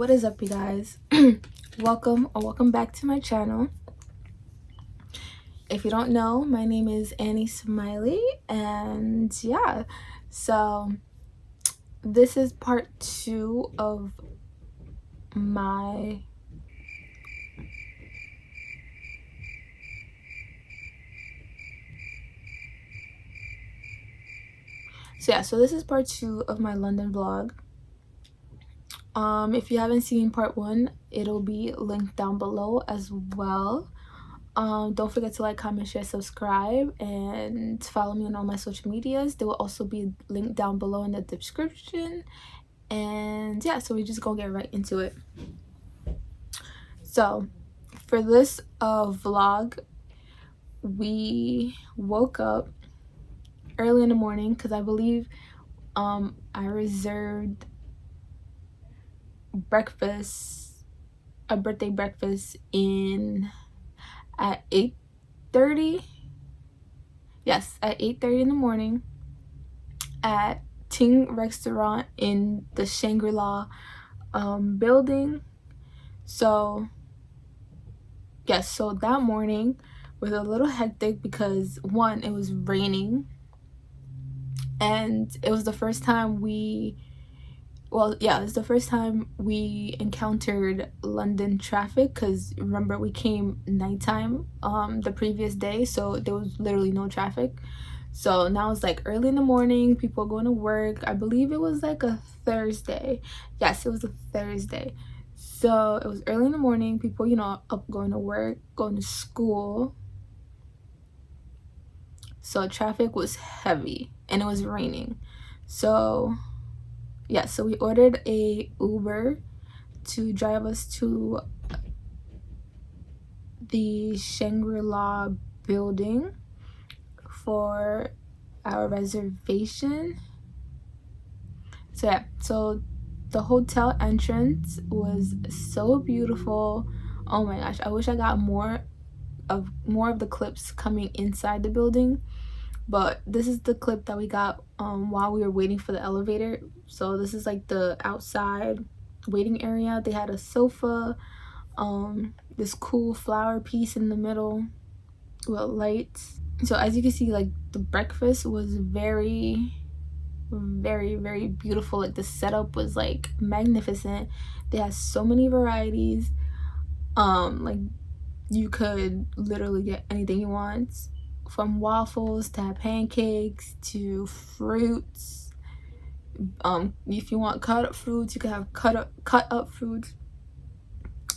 What is up, you guys? welcome back to my channel. If you don't know, my name is Annie Smiley, and yeah, so this is part 2 of my this is part 2 of my London vlog. If you haven't seen part 1, it'll be linked down below as well. Don't forget to like, comment, share, subscribe, and follow me on all my social medias. They will also be linked down below in the description. And yeah, so we just gonna get right into it. So for this vlog, we woke up early in the morning because I believe I reserved a birthday breakfast at 8:30. Yes, at 8:30 in the morning at Ting Restaurant in the Shangri-La building. So yes, so that morning was a little hectic because one, it was raining, and it was the first time it's the first time we encountered London traffic, because remember, we came nighttime the previous day, so there was literally no traffic. So now it's like early in the morning, people going to work. I believe it was like a Thursday. Yes, it was a Thursday. So it was early in the morning, people, up going to work, going to school. So traffic was heavy and it was raining. So yeah, so we ordered a Uber to drive us to the Shangri-La building for our reservation. So yeah, so the hotel entrance was so beautiful. Oh my gosh, I wish I got more of the clips coming inside the building, but this is the clip that we got while we were waiting for the elevator. So this is like the outside waiting area. They had a sofa, this cool flower piece in the middle with lights. So as you can see, like, the breakfast was very, very, very beautiful. Like, the setup was like magnificent. They had so many varieties. Like, you could literally get anything you want, from waffles to pancakes to fruits. If you want cut up fruits, you could have cut up fruits.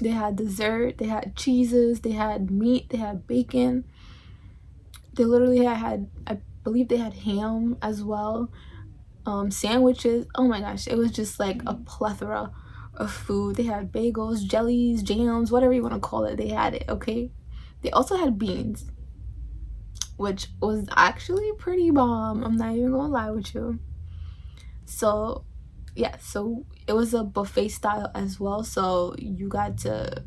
They had dessert, they had cheeses, they had meat, they had bacon. They literally had, I believe they had ham as well. Sandwiches. Oh my gosh, it was just like a plethora of food. They had bagels, jellies, jams, whatever you want to call it, they had it. Okay, they also had beans, which was actually pretty bomb. I'm not even gonna lie with you. So yeah, so it was a buffet style as well, so you got to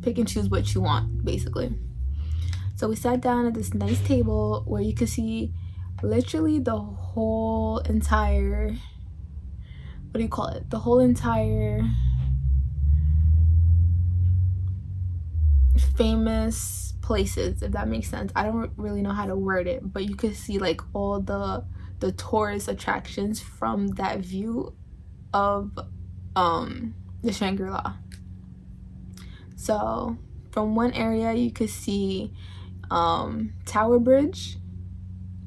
pick and choose what you want, basically. So we sat down at this nice table where you could see literally the whole entire, the whole entire famous places, if that makes sense. I don't really know how to word it, but you could see like all the tourist attractions from that view of the Shangri-La. So from one area you could see Tower Bridge,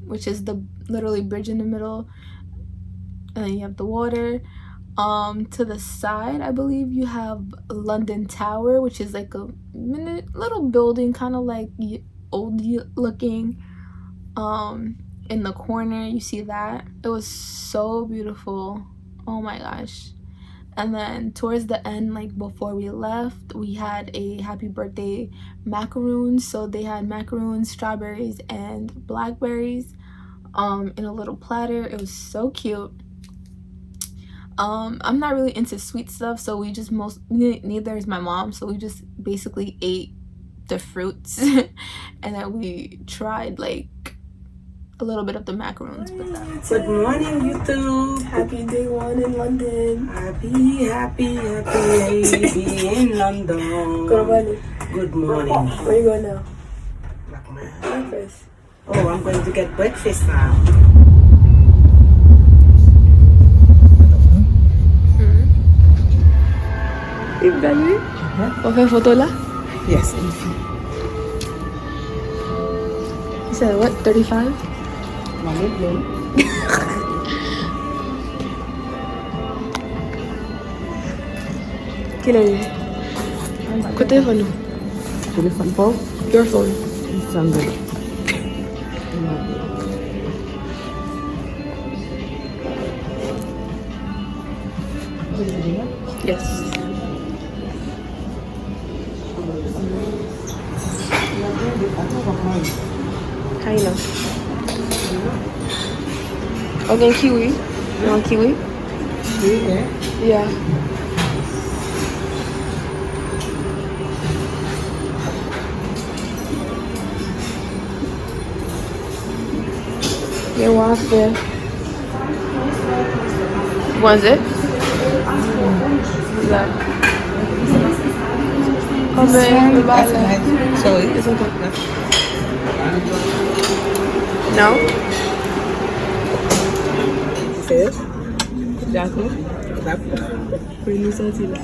which is the literally bridge in the middle, and then you have the water. To the side, I believe you have London Tower, which is like a little building, kind of like old looking. In the corner you see that. It was so beautiful. Oh my gosh. And then towards the end, like before we left, we had a happy birthday macaroons. So they had macaroons, strawberries, and blackberries in a little platter. It was so cute. I'm not really into sweet stuff, so we just neither is my mom, so we just basically ate the fruits and then we tried like a little bit of the macaroons. But good morning, YouTube. Happy day 1 in London. Happy in London. Good morning. Good morning. Where you going now? Black man. Breakfast. Oh, I'm going to get breakfast now. T'as vu? On fait une photo là? Yes. You said what? 35? Quelle heure? Quel téléphone? Téléphone pour? Your phone. Sunday. Yes. How you know? Okay, kiwi. You want kiwi? Yeah. Yeah, waffle. Was it? Yeah. Come in. Sorry. It's okay. No? Yes. D'accord. Oui, nous sommes là.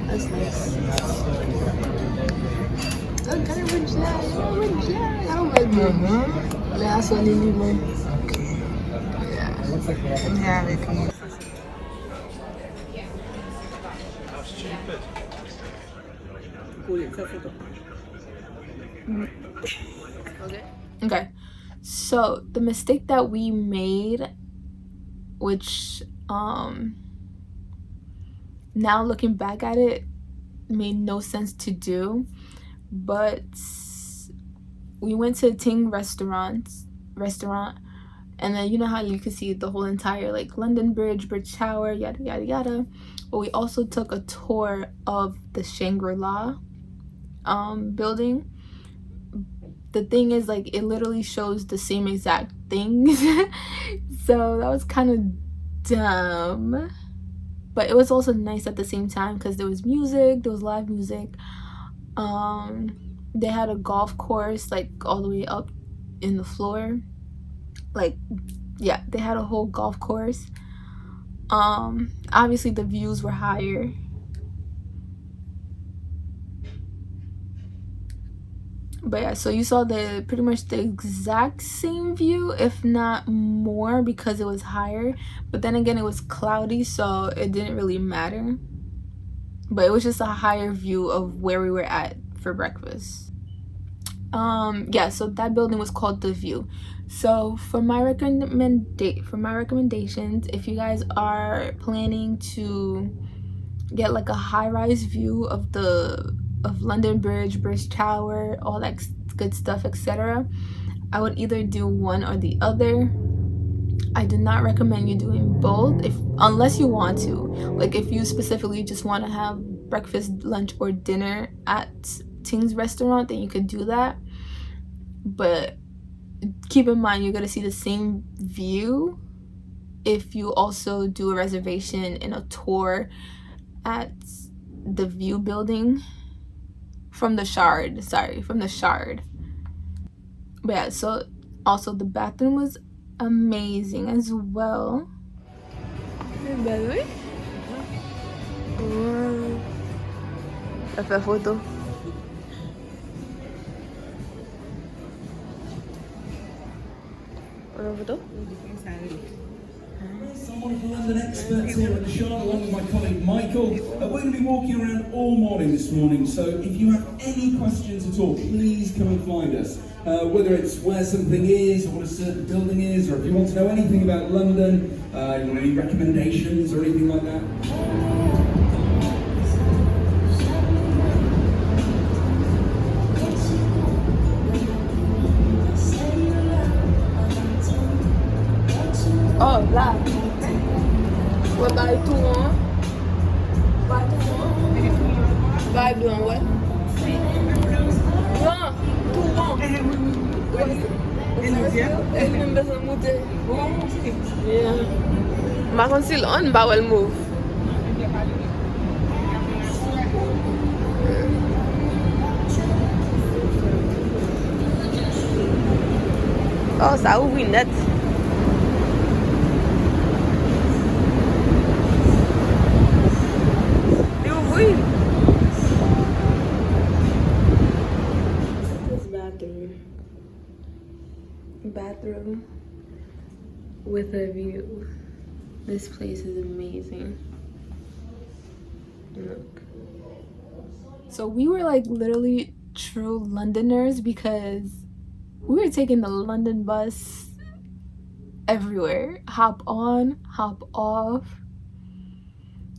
That's nice. Okay, I don't like lemon. That's what I need lemon. Yeah, they can. Okay, so the mistake that we made, which now looking back at it made no sense to do, but we went to Ting restaurant, and then you know how you could see the whole entire like London Bridge Tower, yada yada yada. But we also took a tour of the Shangri-La building. The thing is, like, it literally shows the same exact things. So that was kind of dumb, but it was also nice at the same time because there was music, there was live music. They had a golf course like all the way up in the floor, like, yeah, they had a whole golf course. Obviously the views were higher. But yeah, so you saw the pretty much the exact same view, if not more, because it was higher. But then again, it was cloudy, so it didn't really matter. But it was just a higher view of where we were at for breakfast. Yeah, so that building was called The View. So for my recommendations, if you guys are planning to get like a high-rise view of London Bridge Tower, all that good stuff, etc., I would either do one or the other. I do not recommend you doing both unless you want to. Like, if you specifically just want to have breakfast, lunch, or dinner at Ting's restaurant, then you could do that. But keep in mind, you're gonna see the same view if you also do a reservation in a tour at the View building from the Shard. But yeah, so also the bathroom was amazing as well. Belle, oui. Ça fait photo. Photo? Someone of the London experts here at the Shard, along with my colleague Michael. We're going to be walking around all morning this morning, so if you have any questions at all, please come and find us. Whether it's where something is, or what a certain building is, or if you want to know anything about London, you want any recommendations or anything like that. Oh, là. Ouais, bah, tout, hein. Bah, tout, hein. Vibe doing what? No, tout bon. Yeah. Bakon sil on bawal move. Oh, ça ouvre net. It ouvre. This bathroom with a view. This place is amazing. Look. So we were like literally true Londoners because we were taking the London bus everywhere. Hop on, hop off.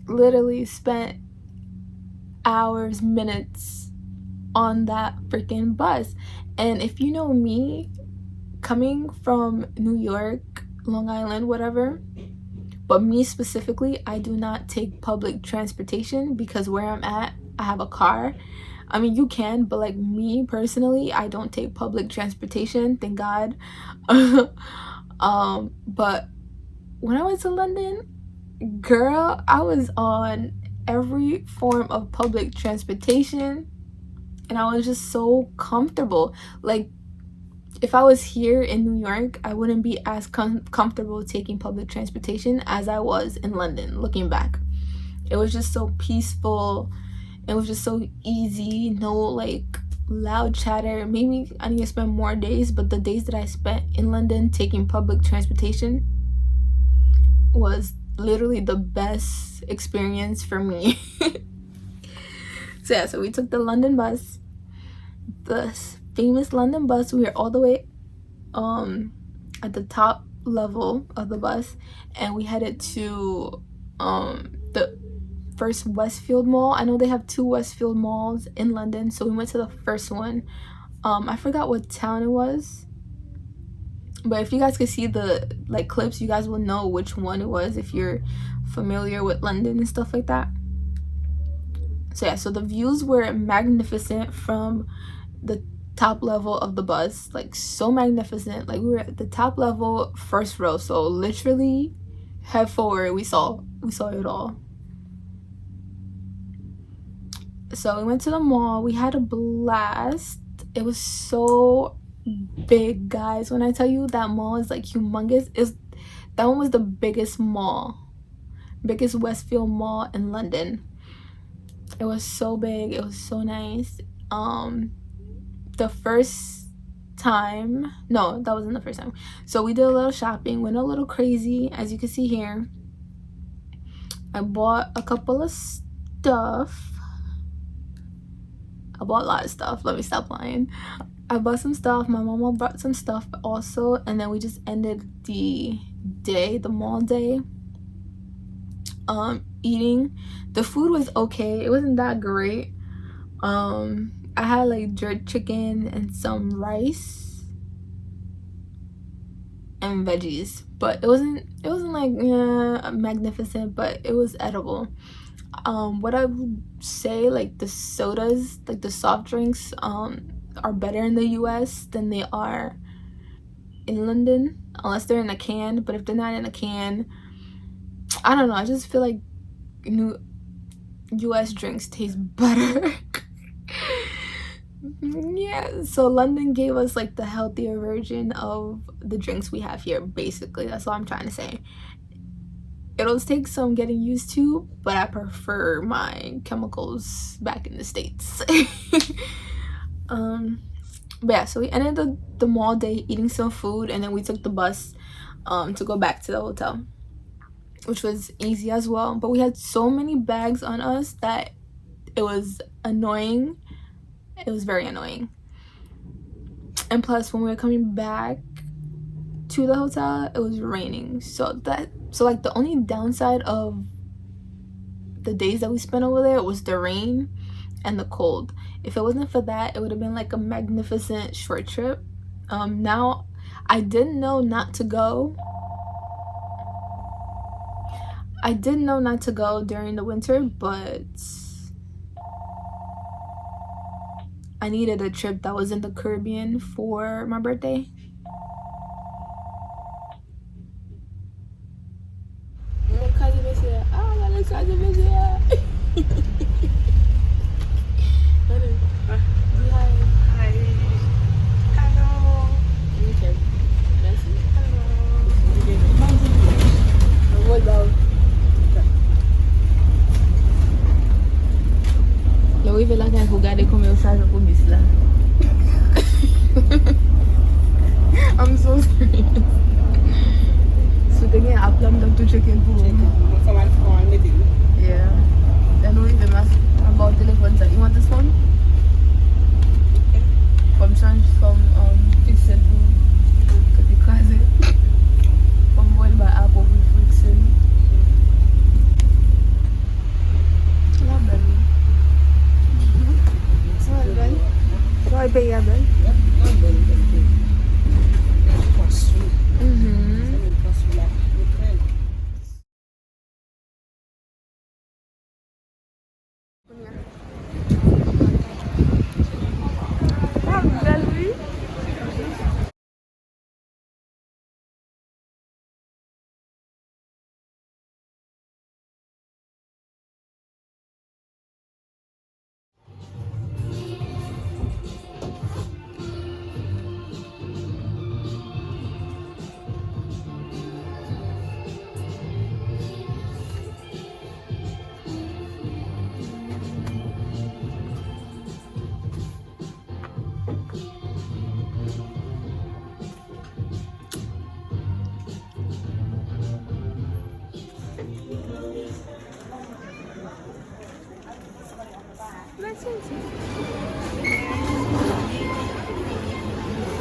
Literally spent hours, minutes on that freaking bus. And if you know me, coming from New York, Long Island, whatever, but me specifically, I do not take public transportation because where I'm at, I have a car. I mean, you can, but like me personally, I don't take public transportation, thank God. But when I went to London, girl, I was on every form of public transportation and I was just so comfortable. Like, if I was here in New York, I wouldn't be as comfortable taking public transportation as I was in London, looking back. It was just so peaceful. It was just so easy. No, like, loud chatter. Maybe I need to spend more days, but the days that I spent in London taking public transportation was literally the best experience for me. So yeah, so we took the London bus. The famous London bus. We were all the way at the top level of the bus and we headed to the first Westfield Mall. I know they have 2 Westfield malls in London, so we went to the first one. I forgot what town it was, but if you guys could see the like clips, you guys will know which one it was if you're familiar with London and stuff like that. So yeah, so the views were magnificent from the top level of the bus, like so magnificent. Like we were at the top level, first row, so literally head forward, we saw it all. So we went to the mall, we had a blast. It was so big, guys. When I tell you that mall is like humongous, that one was the biggest Westfield Mall in London. It was so big, it was so nice. The first time, no, that wasn't the first time. So we did a little shopping, went a little crazy, as you can see here. I bought a couple of stuff. I bought a lot of stuff, let me stop lying. I bought some stuff, my mama bought some stuff also, and then we just ended the mall day, eating. The food was okay, it wasn't that great. I had like jerk chicken and some rice and veggies, but it wasn't like magnificent, but it was edible. What I would say, like the sodas, like the soft drinks, are better in the US than they are in London, unless they're in a can. But if they're not in a can, I don't know, I just feel like US drinks taste better. Yeah, so London gave us like the healthier version of the drinks we have here, basically. That's all I'm trying to say. It'll take some getting used to, but I prefer my chemicals back in the States. But yeah, so we ended the mall day eating some food, and then we took the bus to go back to the hotel, which was easy as well. But we had so many bags on us that it was annoying. It was very annoying. And plus, when we were coming back to the hotel, it was raining. So like the only downside of the days that we spent over there was the rain and the cold. If it wasn't for that, it would have been like a magnificent short trip. Now I didn't know not to go. I didn't know not to go during the winter, but I needed a trip that was in the Caribbean for my birthday. Meu cousin is here. Oh, my cousin is here. Hi. Hello. Okay. Merci. What about? Le ouve la kan pou gade kome yo saje pou bis la. I'm so serious. So te gen aplam dan tou cheken pou. Yeah. Then we even ask about telephone. You want this one? From change from Fixin to because from going by Apple with Fixin. Not bad. Not bad. Why pay your bill?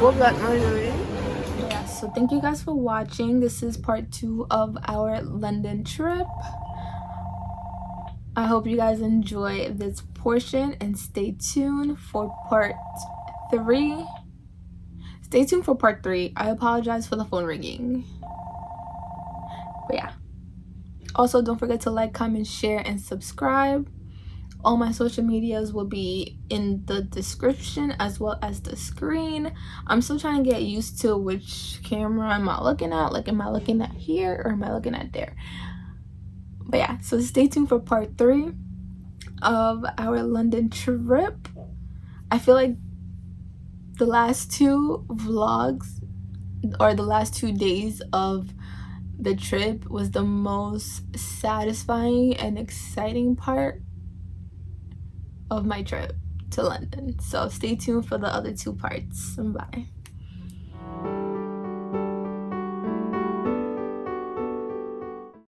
What got Marjorie? Yeah, so thank you guys for watching. This is part 2 of our London trip. I hope you guys enjoy this portion and stay tuned for part 3. Stay tuned for part 3. I apologize for the phone ringing. But yeah. Also, don't forget to like, comment, share, and subscribe. All my social medias will be in the description as well as the screen. I'm still trying to get used to which camera am I looking at. Like, am I looking at here or am I looking at there? But yeah, so stay tuned for part 3 of our London trip. I feel like the last 2 vlogs or the last 2 days of the trip was the most satisfying and exciting part of my trip to London. So stay tuned for the other 2 parts. Bye.